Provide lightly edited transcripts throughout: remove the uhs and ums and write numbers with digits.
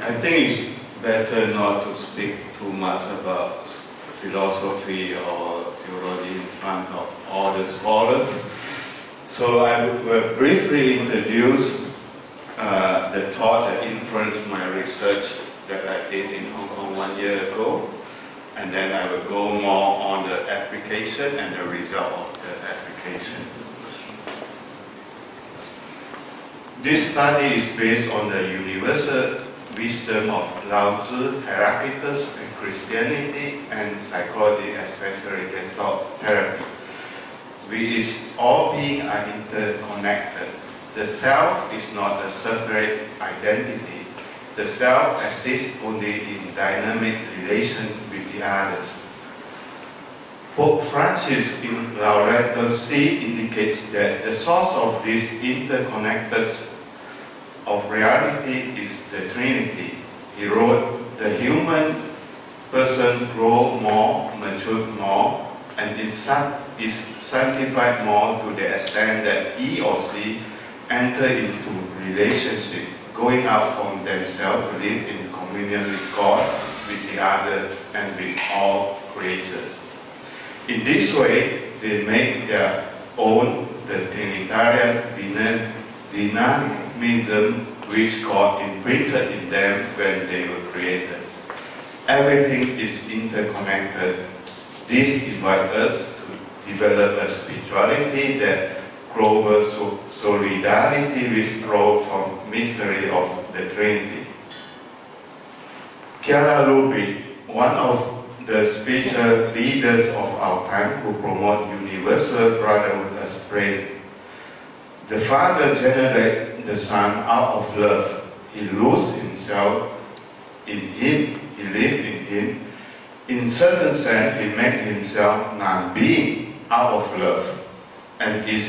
I think it's better not to speak too much about philosophy or theology in front of all the scholars. So I will briefly introduce the thought that influenced my research that I did in Hong Kong 1 year ago. And then I will go more on the application and the result of the application. This study is based on the universal wisdom of Lao Tzu, Heraclitus, and Christianity, and psychology, especially Gestalt therapy. We is all beings are interconnected. The self is not a separate identity. The self exists only in dynamic relation with the others. Pope Francis in Laudato Si indicates that the source of this interconnected of reality is the Trinity. He wrote, the human person grows more, matures more, and is sanctified more to the extent that he or she enter into relationship, going out from themselves to live in communion with God, with the other, and with all creatures. In this way, they make their own the Trinitarian dynamism which God imprinted in them when they were created. Everything is interconnected. This invites us to develop a spirituality that grows solidarity with growth from mystery of the Trinity. Chiara Lubich, one of the spiritual leaders of our time who promote universal brotherhood as prayed. The Father generated the Son out of love. He loosed himself in him, he lived in him. In certain sense, he made himself non-being out of love. And in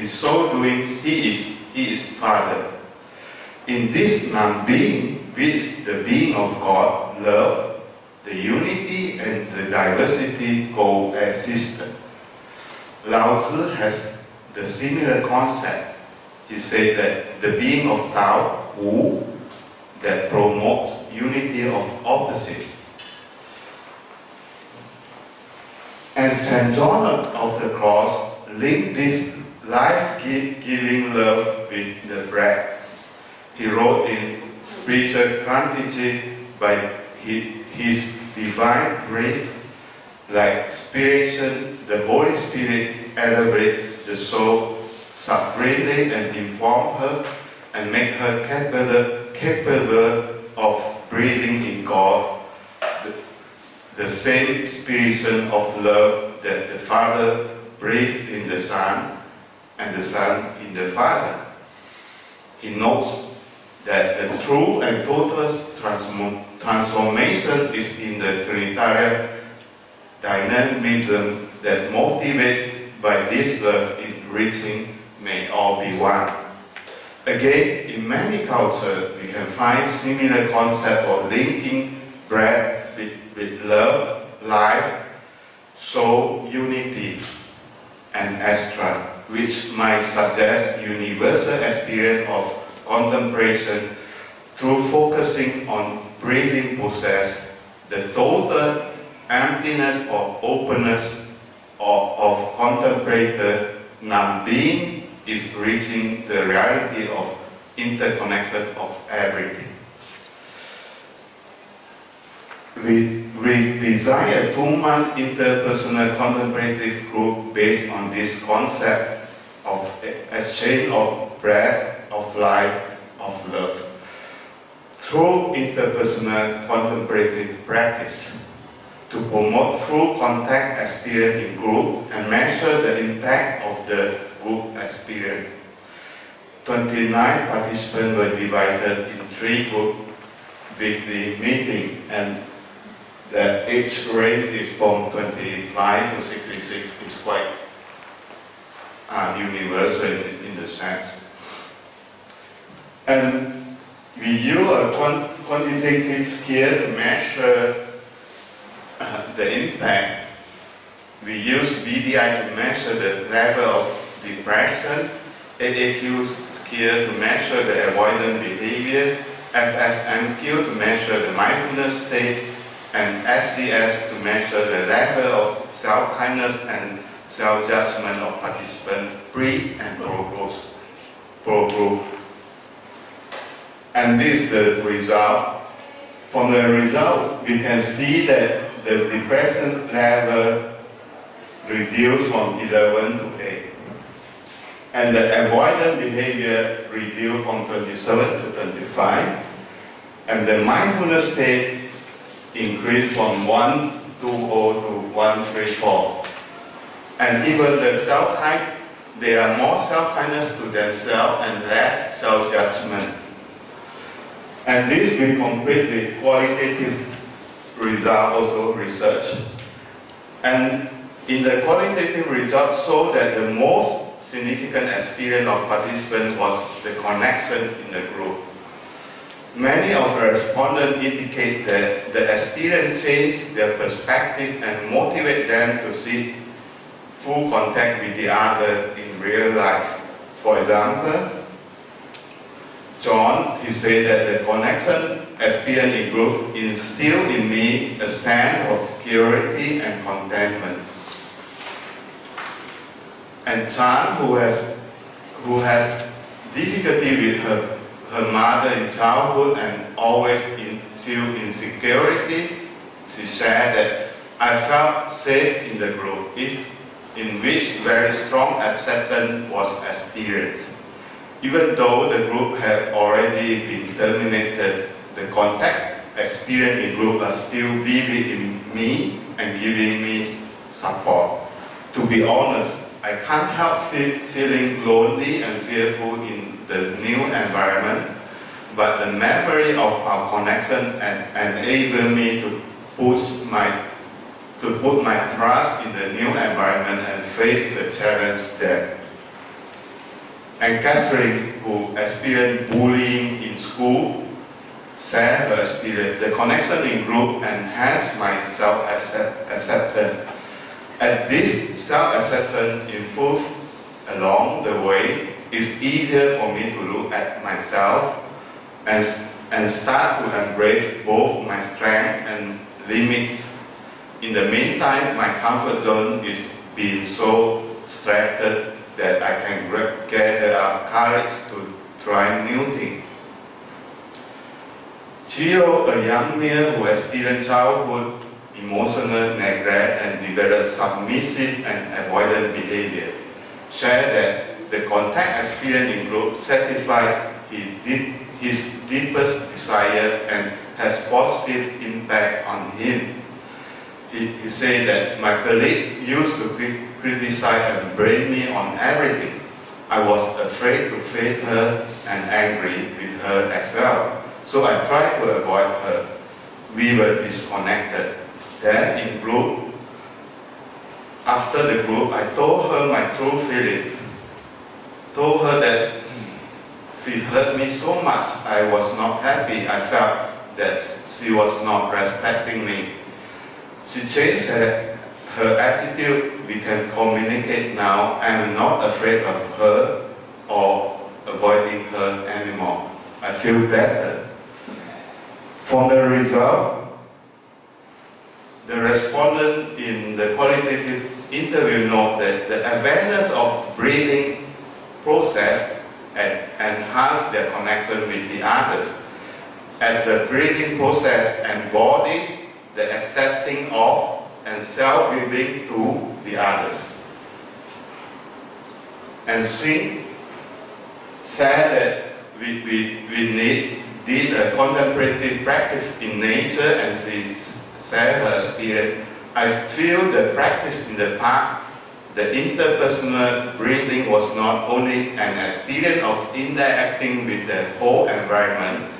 so doing, he is Father. In this non-being, which the being of God, love, the unity and the diversity coexisted. Lao Tzu has the similar concept. He said that the being of Tao, Wu, that promotes unity of opposite. And St. John of the Cross linked this life-giving love with the breath. He wrote in Spiritual Quantity by his divine breath, like inspiration, the Holy Spirit elevates the soul supremely and informs her and makes her capable of breathing in God, the same expression of love that the Father breathed in the Son and the Son in the Father. He notes that the true and total transformation is in the Trinitarian dynamism that motivated by this love in reaching may all be one. Again, in many cultures, we can find similar concept of linking breath with love, life, soul, unity, and extra, which might suggest universal experience of contemplation through focusing on breathing process, the total emptiness or openness of contemplated non-being is reaching the reality of interconnection of everything. We design a 2-month interpersonal contemplative group based on this concept of exchange of breath, of life, of love. Through interpersonal contemplative practice, to promote full contact experience in group and measure the impact of the group experience. 29 participants were divided in 3 groups weekly meeting, and the age range is from 25 to 66. It's quite universal in the sense. And we use a quantitative scale to measure the impact. We use BDI to measure the level of depression, AAQ scale to measure the avoidant behavior, FFMQ to measure the mindfulness state, and SCS to measure the level of self-kindness and self-judgment of participants pre and pro-group. And this is the result. From the result, we can see that the depression level reduced from 11 to 8. And the avoidant behavior reduced from 27 to 25. And the mindfulness state increased from 120 to 134. And even the self-kind, they are more self-kindness to themselves and less self-judgment. And this we complete with qualitative result, also research. And in the qualitative results show that the most significant experience of participants was the connection in the group. Many of the respondents indicate that the experience changed their perspective and motivate them to seek full contact with the other in real life. For example, John, he said that the connection experience in group instilled in me a sense of security and contentment. And Chan, who has difficulty with her mother in childhood and always feel insecurity, she said that I felt safe in the group, in which very strong acceptance was experienced. Even though the group had already been terminated, the contact experience in group are still vivid in me and giving me support. To be honest, I can't help feeling lonely and fearful in the new environment, but the memory of our connection enabled me to put my trust in the new environment and face the challenge there. And Catherine, who experienced bullying in school, shared her experience. The connection in group enhanced my self-acceptance. As this self-acceptance improves along the way, it's easier for me to look at myself and start to embrace both my strengths and limits. In the meantime, my comfort zone is being so stretched that I can gather up courage to try new things. Chiro, a young male who experienced childhood emotional neglect and developed submissive and avoidant behavior, shared that the contact experience in group satisfied his deepest desire and has positive impact on him. He said that my colleague used to criticize and blame me on everything. I was afraid to face her and angry with her as well. So I tried to avoid her. We were disconnected. Then in group, after the group, I told her my true feelings. Told her that she hurt me so much. I was not happy. I felt that she was not respecting me. She changed her attitude. We can communicate now. I'm not afraid of her or avoiding her anymore. I feel better. From the result, the respondent in the qualitative interview note that the awareness of breathing process enhanced their connection with the others. As the breathing process embodied the accepting of and self-giving to the others. And she said that we did a contemplative practice in nature, and she shared her experience. I feel the practice in the park, the interpersonal breathing was not only an experience of interacting with the whole environment,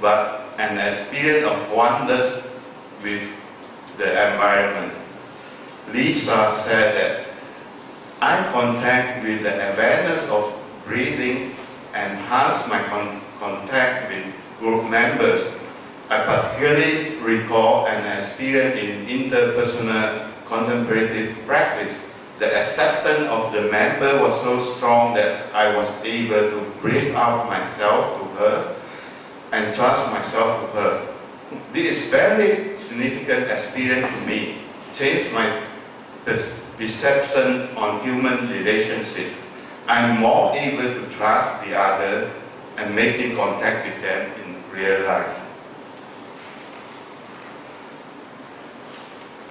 but an experience of oneness with the environment. Lisa said that eye contact with the awareness of breathing enhanced my contact with group members. I particularly recall an experience in interpersonal contemplative practice. The acceptance of the member was so strong that I was able to breathe out myself to her. and trust myself to her. This is very significant experience to me. Changed my perception on human relationship. I'm more able to trust the other and making contact with them in real life.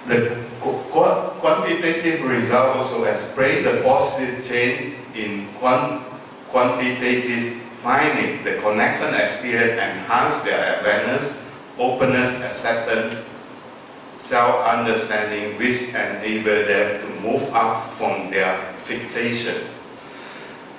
The quantitative result also explain the positive change in quantitative finding. The connection experience enhance their awareness, openness, acceptance, self-understanding, which enable them to move up from their fixation.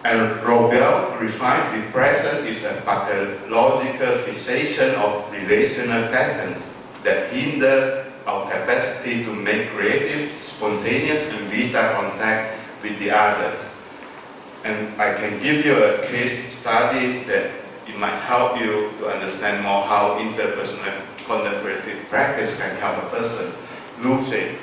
And Robel refined depression is a pathological fixation of relational patterns that hinder our capacity to make creative, spontaneous, and vital contact with the others. And I can give you a case study that it might help you to understand more how interpersonal contemplative practice can help a person. Lucy,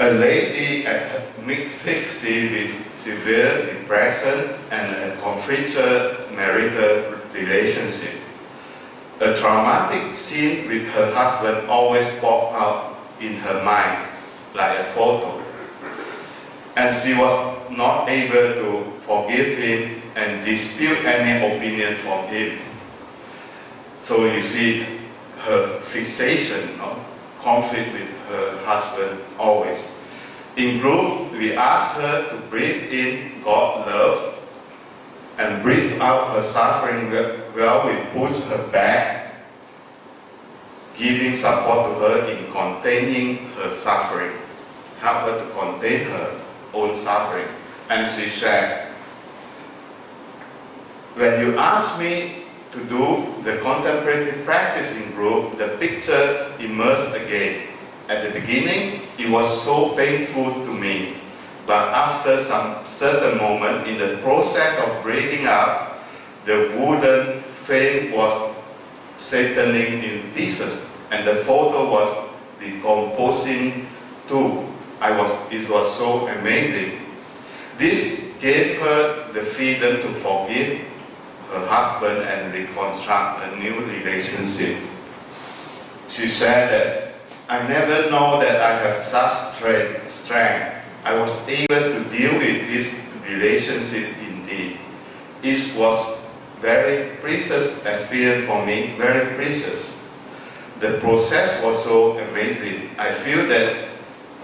a lady at her mid-50s with severe depression and a conflictual marital relationship. A traumatic scene with her husband always popped out in her mind, like a photo. And she was not able to forgive him and dispute any opinion from him. So you see her fixation, conflict with her husband always. In group, we asked her to breathe in God's love and breathe out her suffering while we push her back, giving support to her in containing her suffering, help her to contain her own suffering. And she said, when you ask me to do the contemplative practice in group, the picture emerged again. At the beginning, it was so painful to me. But after some certain moment in the process of breathing out, the wooden frame was shattering in pieces, and the photo was decomposing too. It was so amazing. This gave her the freedom to forgive her husband and reconstruct a new relationship. She said that, I never know that I have such strength. I was able to deal with this relationship indeed. It was very precious experience for me, very precious. The process was so amazing. I feel that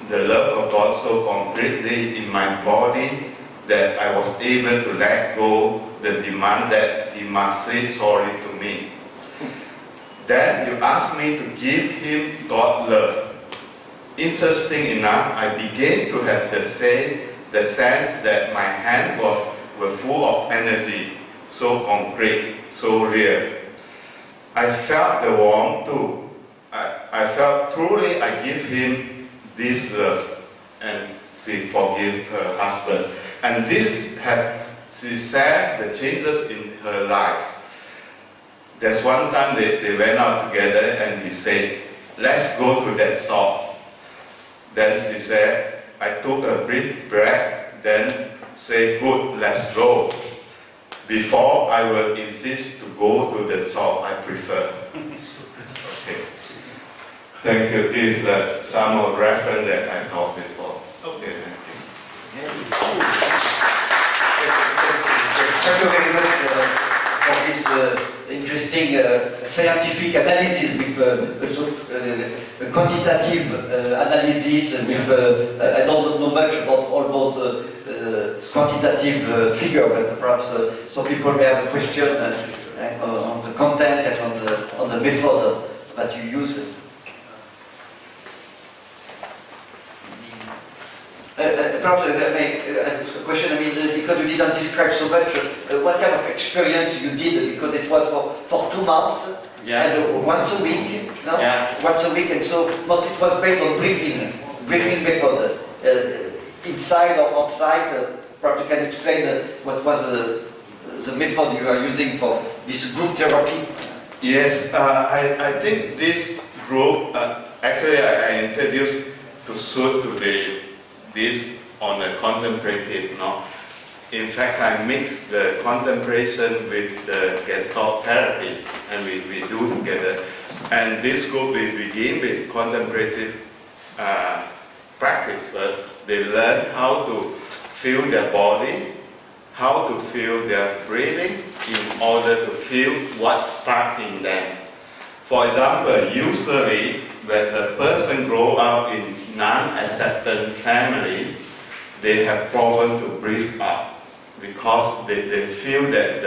the love of God so completely in my body that I was able to let go the demand that He must say sorry to me. Then you asked me to give Him God's love. Interesting enough, I began to have the sense that my hands were full of energy, so concrete, so real. I felt the warmth too. I felt truly I give Him this love, and she forgive her husband. And this she said the changes in her life. There's one time they went out together and he said, let's go to that shop. Then she said, I took a brief breath, then say, good, let's go. Before I will insist to go to the shop, I prefer. Okay. Thank you. This is some of reference that I talked before. Okay, thank you. Thank you very much for this interesting scientific analysis with quantitative analysis with I don't know much about all those quantitative figures, but perhaps some people may have a question on the content and on the method that you use. Perhaps a question, because you didn't describe so much, what kind of experience you did, because it was for 2 months, and once a week, no? Yeah. Once a week, and so mostly it was based on breathing method, inside or outside. Perhaps you can explain what was the method you are using for this group therapy. Yes, I think this group, actually I introduced to suit to this on the contemplative. in fact, I mix the contemplation with the Gestalt therapy, and we do together. And this group, we begin with contemplative practice first. They learn how to feel their body, how to feel their breathing in order to feel what's stuck in them. For example, usually when a person grows up in non-acceptant family, they have problem to breathe out because they feel that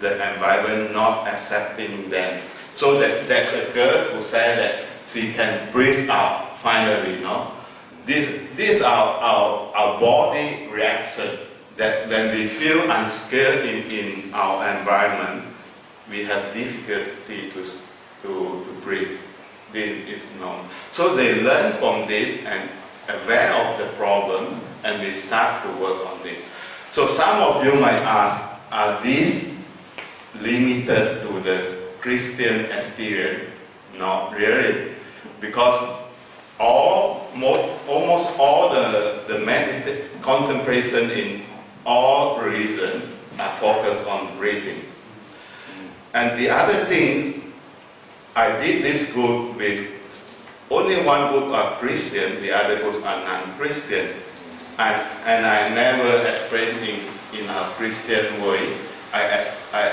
the environment not accepting them. So there's a girl who said that she can breathe out finally, no? These are our body reaction, that when we feel unskilled in our environment, we have difficulty to breathe. This is known. So they learn from this and aware of the problem, and we start to work on this. So some of you might ask, are these limited to the Christian experience? Not really, because almost all the contemplation in all religions are focused on breathing. And the other things, I did this group with only one group are Christian, the other groups are non-Christian. And I never explain in a Christian way. I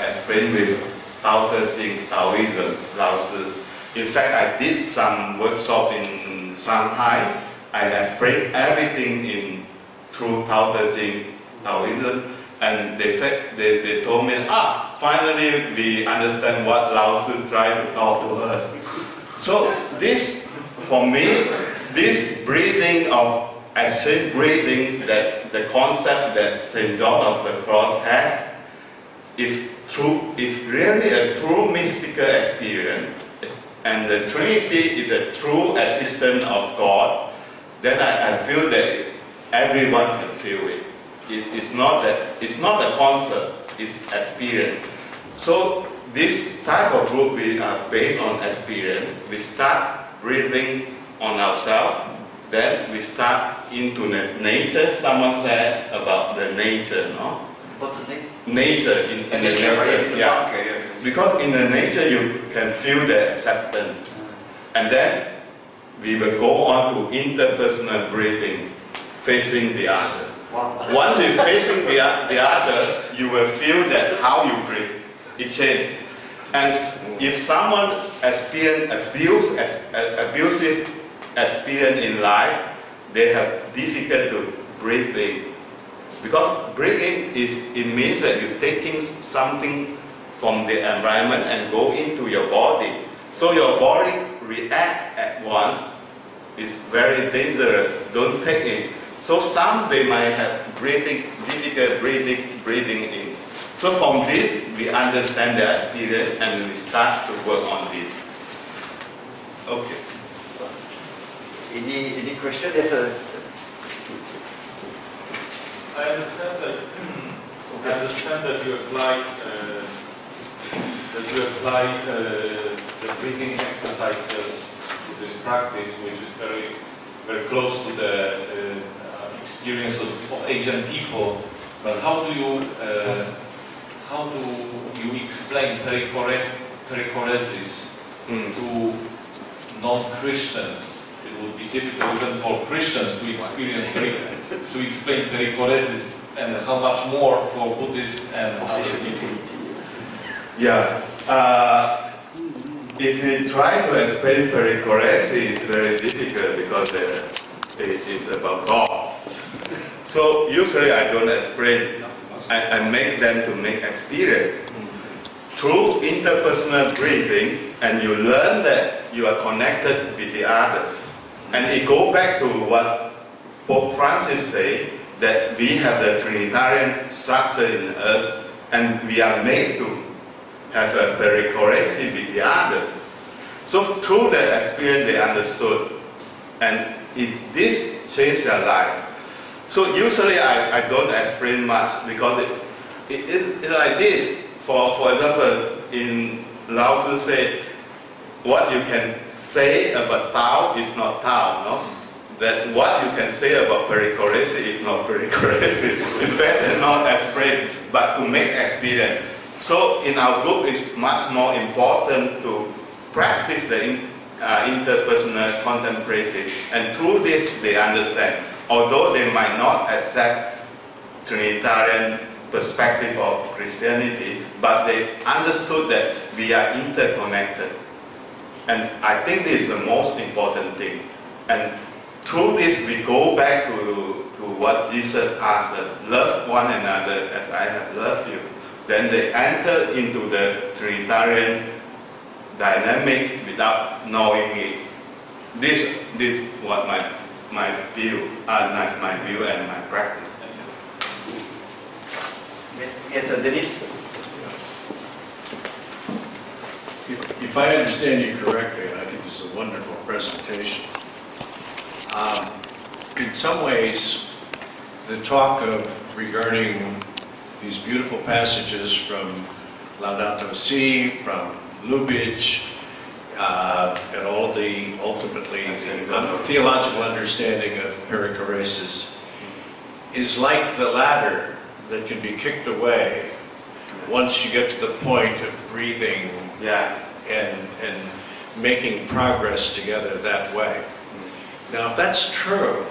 explain with Tao Te Ching, Taoism, Lao Tzu. In fact, I did some workshop in Shanghai. I explained everything through Tao Te Ching, Taoism, and they told me, finally we understand what Lao Tzu tried to talk to us. So this, for me, this breathing of exchange breathing, that the concept that St. John of the Cross has, if really a true mystical experience, and the Trinity is a true assistant of God, then I feel that everyone can feel it. It's not a concept, it's experience. So this type of group, we are based on experience. We start breathing on ourselves, then we start into the nature. Someone said about the nature, no? What's the name? Nature, in the nature, right? yeah. Okay, yeah. Because in the nature you can feel the acceptance. And then we will go on to interpersonal breathing, facing the other. Wow. Once you're facing the other, you will feel that how you breathe, it changes. And if someone experience abusive experience in life, they have difficulty breathing. Because breathing it means that you're taking something from the environment and go into your body. So your body react at once. It's very dangerous. Don't take it. So some they might have difficult breathing in. So from this we understand their experience and we start to work on this. Okay. Any question? Yes, sir. I understand that you apply the breathing exercises to this practice, which is very, very close to the experience of Asian people. But how do you explain perichoresis to non-Christians? It would be difficult even for Christians to explain perichoresis, and how much more for Buddhists and other people. Yeah. If you try to explain perichoresis, it's very difficult because it is about God. So usually I don't explain. I make them to make experience. Through interpersonal breathing, and you learn that you are connected with the others. And it goes back to what Pope Francis said, that we have the Trinitarian structure in us, and we are made to have a perichoresis with the others. So through that experience they understood, and this changed their life. So usually I don't explain much because it's like this. For example, in Lao Tzu say, what you can say about Tao is not Tao, no? that what you can say about perichoresis is not perichoresis. It's better not explain, but to make experience. So in our group, it's much more important to practice the interpersonal contemplative, and through this they understand. Although they might not accept Trinitarian perspective of Christianity, but they understood that we are interconnected. And I think this is the most important thing. And through this, we go back to what Jesus asked us, love one another as I have loved you. Then they enter into the Trinitarian dynamic without knowing it. This is what my view and my practice. Yes, Dennis? If I understand you correctly, and I think this is a wonderful presentation, in some ways, the talk regarding these beautiful passages from Laudato Si, from Lubitsch, and all ultimately the theological understanding of perichoresis is like the ladder that can be kicked away once you get to the point of breathing and making progress together that way. Now, if that's true,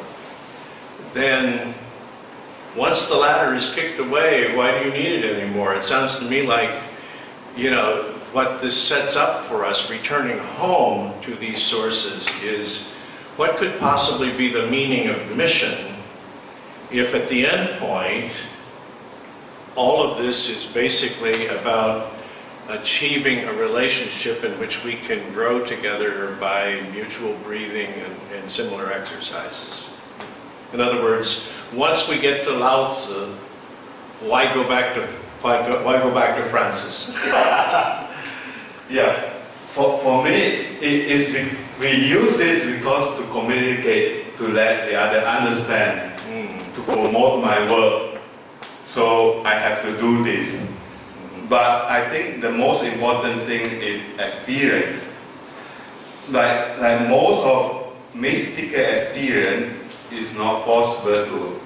then once the ladder is kicked away, why do you need it anymore? It sounds to me like, what this sets up for us returning home to these sources is what could possibly be the meaning of mission if at the end point all of this is basically about achieving a relationship in which we can grow together by mutual breathing and similar exercises. In other words, once we get to Lao Tzu, why go back to Francis? Yeah, for me, we use this because to communicate, to let the other understand, to promote my work. So I have to do this. But I think the most important thing is experience. Like most of mystical experience is not possible to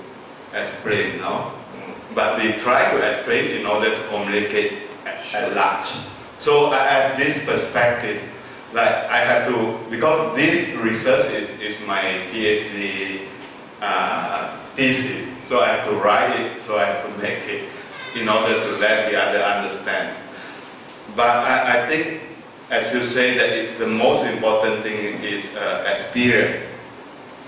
explain, no? But we try to explain in order to communicate at large. So I have this perspective, like I have to, because this research is my PhD thesis, so I have to write it, so I have to make it in order to let the other understand. But I think, as you say, that the most important thing is experience.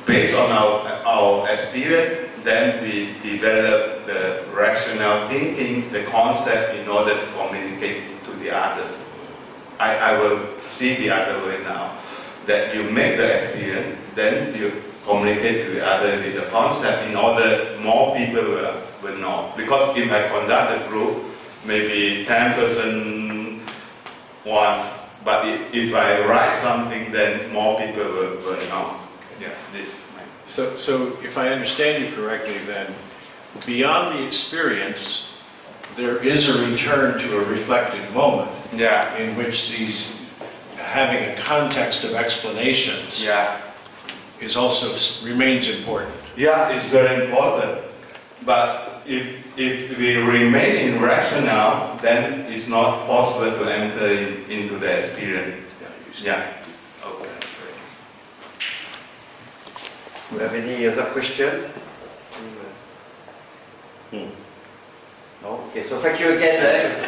Based on our experience, then we develop the rational thinking, the concept in order to communicate to the others. I will see the other way now. That you make the experience, then you communicate to the other with the concept in order more people will know. Because if I conduct a group, maybe 10% once, but if I write something, then more people will know. Yeah, this. So if I understand you correctly, then beyond the experience, there is a return to a reflective moment in which these having a context of explanations is also remains important. Yeah, it's very important. But if we remain in rational, then it's not possible to enter into the experience. Yeah. Okay. Do you have any other question? No? Okay, so thank you again.